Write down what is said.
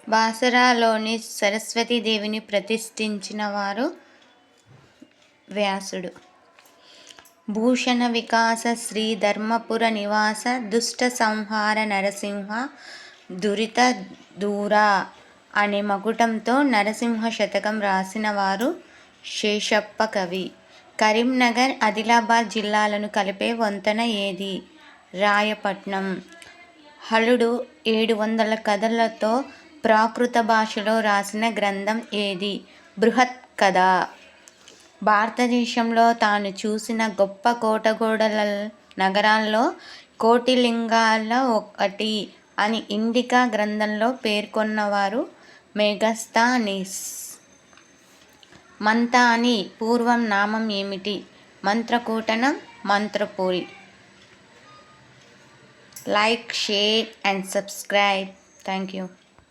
బాసరాలోని సరస్వతీదేవిని ప్రతిష్ఠించిన వారు వ్యాసుడు. భూషణ వికాస శ్రీ ధర్మపుర నివాస దుష్ట సంహార నరసింహ దురిత దూర అనే మకుటంతో నరసింహ శతకం రాసిన వారు శేషప్ప కవి. కరీంనగర్, ఆదిలాబాద్ జిల్లాలను కలిపే వంతెన ఏది? రాయపట్నం. హలుడు 700 కథలతో ప్రాకృత భాషలో రాసిన గ్రంథం ఏది? బృహత్ కథ. భారతదేశంలో తాను చూసిన గొప్ప కోటగోడల నగరాల్లో కోటిలింగాల ఒకటి అని ఇండికా గ్రంథంలో పేర్కొన్నవారు మెగాస్తనీస్. మంతాని పూర్వం నామం ఏమిటి? Mantrakutanam, Mantrapuri. Like, share and subscribe. Thank you.